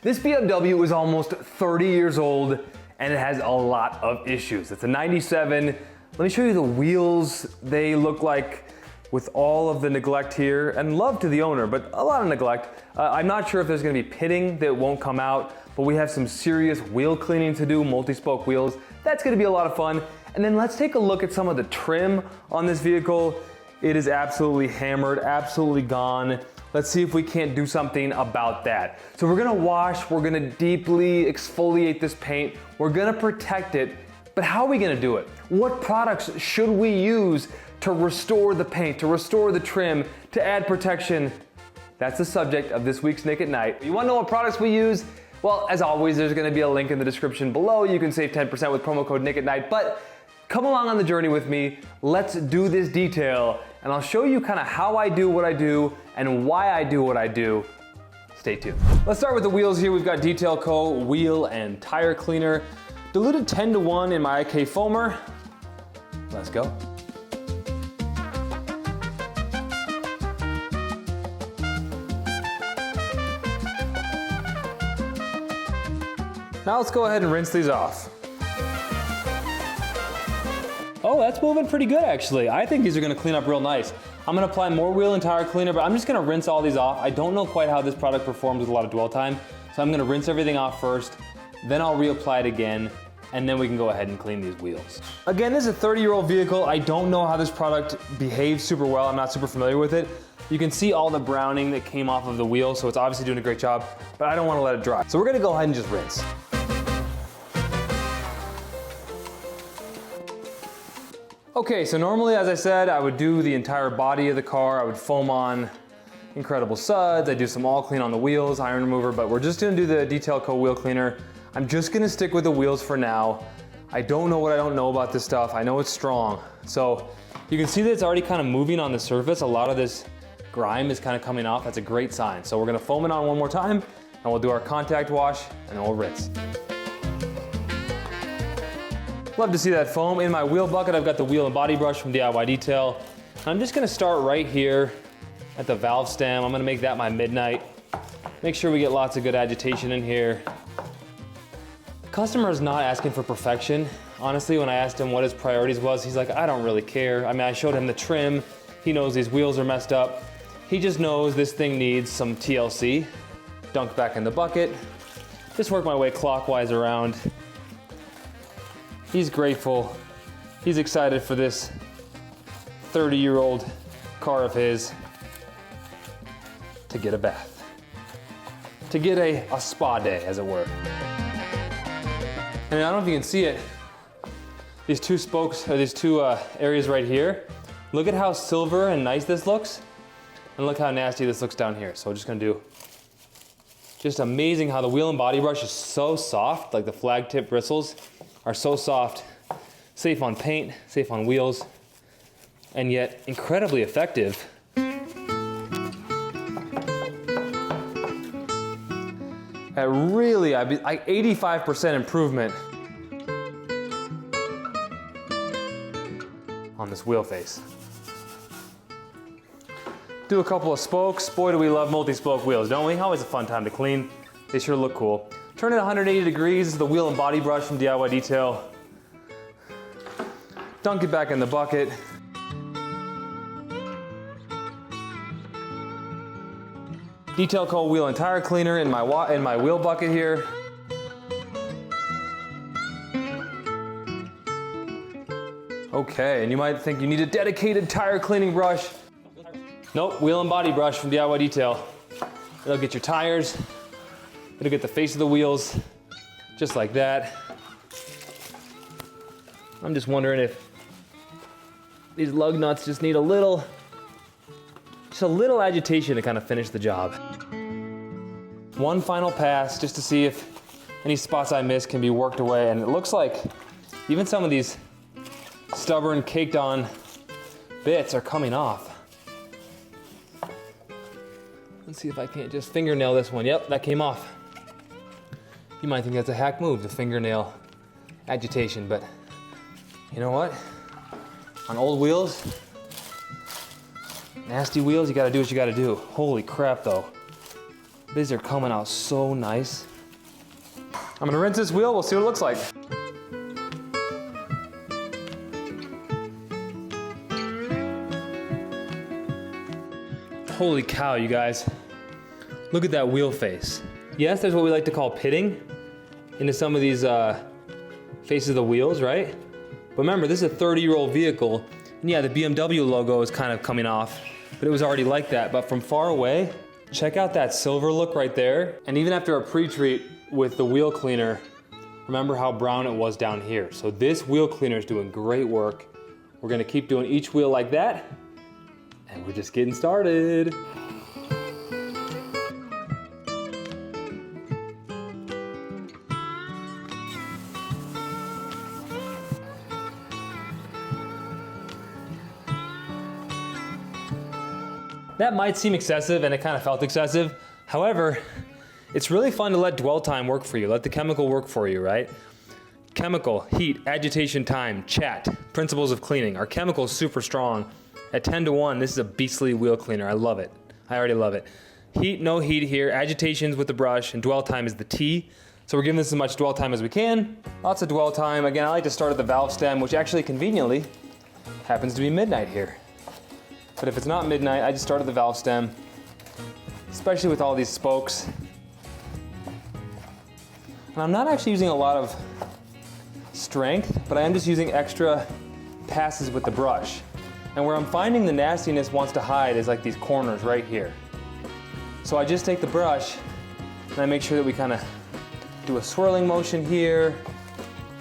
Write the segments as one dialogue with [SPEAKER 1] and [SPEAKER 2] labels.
[SPEAKER 1] This BMW is almost 30 years old and it has a lot of issues. It's a 97. Let me show you the wheels. They look like, with all of the neglect here, and love to the owner, but a lot of neglect. I'm not sure if there's gonna be pitting that won't come out, but we have some serious wheel cleaning to do, multi-spoke wheels. That's gonna be a lot of fun. And then let's take a look at some of the trim on this vehicle. It is absolutely hammered, absolutely gone. Let's see if we can't do something about that. So we're gonna wash, we're gonna deeply exfoliate this paint, we're gonna protect it, but how are we gonna do it? What products should we use to restore the paint, to restore the trim, to add protection? That's the subject of this week's Nick at Night. You wanna know what products we use? Well, as always, there's gonna be a link in the description below. You can save 10% with promo code Nick at Night, but come along on the journey with me. Let's do this detail, and I'll show you kind of how I do what I do and why I do what I do. Stay tuned. Let's start with the wheels here. We've got Detail Co. wheel and tire cleaner. Diluted 10-to-1 in my IK foamer. Let's go. Now let's go ahead and rinse these off. Oh, that's moving pretty good actually. I think these are gonna clean up real nice. I'm gonna apply more wheel and tire cleaner, but I'm just gonna rinse all these off. I don't know quite how this product performs with a lot of dwell time, so I'm gonna rinse everything off first, then I'll reapply it again, and then we can go ahead and clean these wheels. Again, this is a 30-year-old vehicle. I don't know how this product behaves super well. I'm not super familiar with it. You can see all the browning that came off of the wheel, so it's obviously doing a great job, but I don't wanna let it dry. So we're gonna go ahead and just rinse. Okay, so normally, as I said, I would do the entire body of the car. I would foam on incredible suds. I do some all clean on the wheels, iron remover, but we're just gonna do the Detail Co. wheel cleaner. I'm just gonna stick with the wheels for now. I don't know what I don't know about this stuff. I know it's strong. So you can see that it's already kind of moving on the surface. A lot of this grime is kind of coming off. That's a great sign. So we're gonna foam it on one more time, and we'll do our contact wash, and then we'll rinse. Love to see that foam. In my wheel bucket, I've got the wheel and body brush from DIY Detail. I'm just gonna start right here at the valve stem. I'm gonna make that my midnight. Make sure we get lots of good agitation in here. The customer is not asking for perfection. Honestly, when I asked him what his priorities was, he's like, I don't really care. I mean, I showed him the trim. He knows these wheels are messed up. He just knows this thing needs some TLC. Dunk back in the bucket. Just work my way clockwise around. He's grateful. He's excited for this 30-year-old car of his to get a bath. To get a spa day, as it were. And I don't know if you can see it. These two spokes, or these two areas right here. Look at how silver and nice this looks. And look how nasty this looks down here. So we're just gonna do, just amazing how the wheel and body brush is so soft, like the flag tip bristles are so soft, safe on paint, safe on wheels, and yet incredibly effective. At really, I'd be like 85% improvement on this wheel face. Do a couple of spokes. Boy, do we love multi-spoke wheels, don't we? Always a fun time to clean. They sure look cool. Turn it 180 degrees. This is the wheel and body brush from DIY Detail. Dunk it back in the bucket. Detail Co. wheel and tire cleaner in my wheel bucket here. Okay, and you might think you need a dedicated tire cleaning brush. Nope, wheel and body brush from DIY Detail. It'll get your tires. It'll get the face of the wheels, just like that. I'm just wondering if these lug nuts just need just a little agitation to kind of finish the job. One final pass just to see if any spots I missed can be worked away, and it looks like even some of these stubborn, caked on bits are coming off. Let's see if I can't just fingernail this one. Yep, that came off. You might think that's a hack move, the fingernail agitation, but you know what? On old wheels, nasty wheels, you gotta do what you gotta do. Holy crap though. These are coming out so nice. I'm gonna rinse this wheel, we'll see what it looks like. Holy cow, you guys. Look at that wheel face. Yes, there's what we like to call pitting into some of these faces of the wheels, right? But remember, this is a 30-year-old vehicle, and yeah, the BMW logo is kind of coming off, but it was already like that. But from far away, check out that silver look right there. And even after a pre-treat with the wheel cleaner, remember how brown it was down here. So this wheel cleaner is doing great work. We're gonna keep doing each wheel like that, and we're just getting started. That might seem excessive, and it kind of felt excessive. However, it's really fun to let dwell time work for you. Let the chemical work for you, right? Chemical, heat, agitation time, chat, principles of cleaning. Our chemical is super strong. At 10 to 1, this is a beastly wheel cleaner. I love it. I already love it. Heat, no heat here. Agitations with the brush, and dwell time is the T. So we're giving this as much dwell time as we can. Lots of dwell time. Again, I like to start at the valve stem, which actually conveniently happens to be midnight here. But if it's not midnight, I just start at the valve stem, especially with all these spokes. And I'm not actually using a lot of strength, but I am just using extra passes with the brush. And where I'm finding the nastiness wants to hide is like these corners right here. So I just take the brush and I make sure that we kind of do a swirling motion here,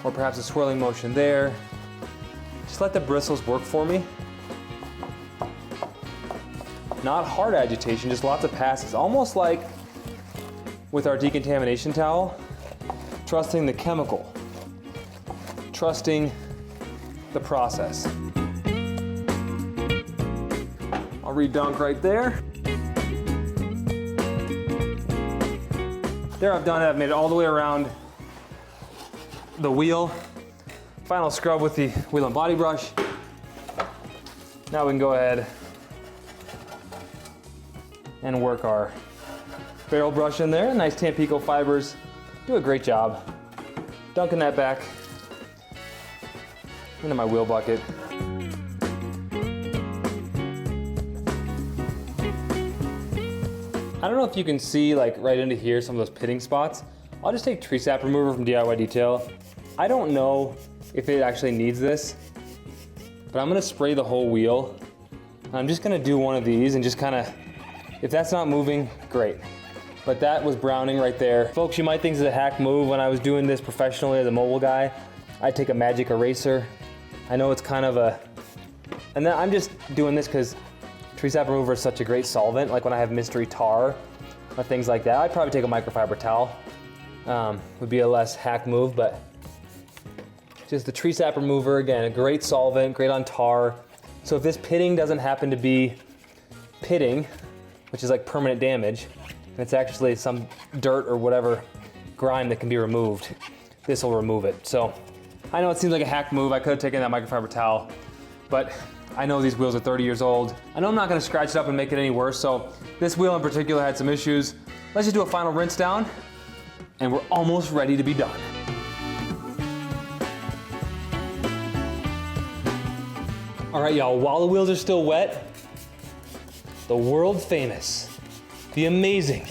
[SPEAKER 1] or perhaps a swirling motion there. Just let the bristles work for me. Not hard agitation, just lots of passes. Almost like with our decontamination towel, trusting the chemical, trusting the process. I'll redunk right there. There, I've done it. I've made it all the way around the wheel. Final scrub with the wheel and body brush. Now we can go ahead and work our barrel brush in there. Nice Tampico fibers. Do a great job. Dunking that back into my wheel bucket. I don't know if you can see like right into here some of those pitting spots. I'll just take tree sap remover from DIY Detail. I don't know if it actually needs this, but I'm gonna spray the whole wheel. I'm just gonna do one of these and just kind of, if that's not moving, great. But that was browning right there. Folks, you might think this is a hack move. When I was doing this professionally as a mobile guy, I'd take a magic eraser. I know it's kind of a, and then I'm just doing this because tree sap remover is such a great solvent. Like when I have mystery tar or things like that, I'd probably take a microfiber towel. Would be a less hack move, but just the tree sap remover, again, a great solvent, great on tar. So if this pitting doesn't happen to be pitting, which is like permanent damage, and it's actually some dirt or whatever grime that can be removed, this will remove it. So I know it seems like a hack move. I could have taken that microfiber towel, but I know these wheels are 30 years old. I know I'm not gonna scratch it up and make it any worse, so this wheel in particular had some issues. Let's just do a final rinse down, and we're almost ready to be done. All right, y'all, while the wheels are still wet, the world famous, the amazing,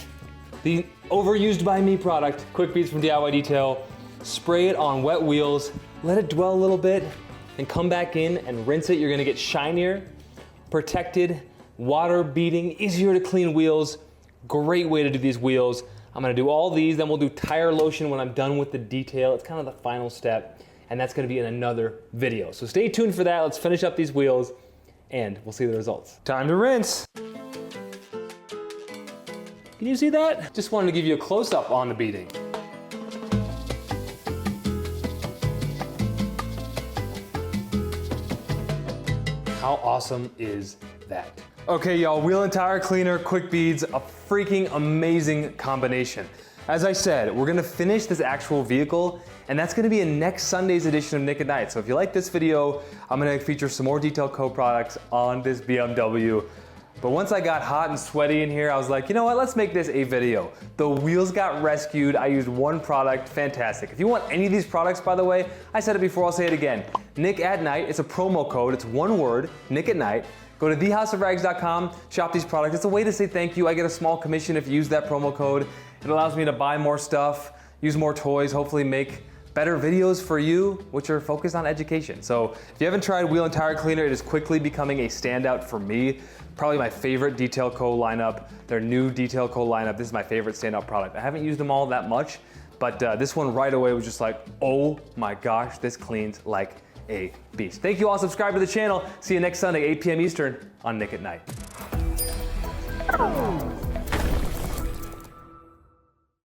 [SPEAKER 1] the overused by me product, Quick Beads from DIY Detail. Spray it on wet wheels, let it dwell a little bit, and come back in and rinse it. You're gonna get shinier, protected, water beating, easier to clean wheels. Great way to do these wheels. I'm gonna do all these, then we'll do tire lotion when I'm done with the detail. It's kind of the final step, and that's gonna be in another video. So stay tuned for that. Let's finish up these wheels, and we'll see the results. Time to rinse. Can you see that? Just wanted to give you a close-up on the beading. How awesome is that? Okay, y'all, wheel and tire cleaner, Quick Beads, a freaking amazing combination. As I said, we're gonna finish this actual vehicle, and that's gonna be in next Sunday's edition of Nick at Night. So if you like this video, I'm gonna feature some more Detail Co products on this BMW. But once I got hot and sweaty in here, I was like, you know what, let's make this a video. The wheels got rescued. I used one product, fantastic. If you want any of these products, by the way, I said it before, I'll say it again. Nick at Night, it's a promo code, it's one word, Nick at Night. Go to thehouseofrags.com, shop these products. It's a way to say thank you. I get a small commission if you use that promo code. It allows me to buy more stuff, use more toys, hopefully make better videos for you, which are focused on education. So if you haven't tried Wheel and Tire Cleaner, it is quickly becoming a standout for me. Probably my favorite Detail Co lineup, their new Detail Co lineup. This is my favorite standout product. I haven't used them all that much, but this one right away was just like, oh my gosh, this cleans like a beast. Thank you all, subscribe to the channel. See you next Sunday, 8 p.m. Eastern on Nick at Night.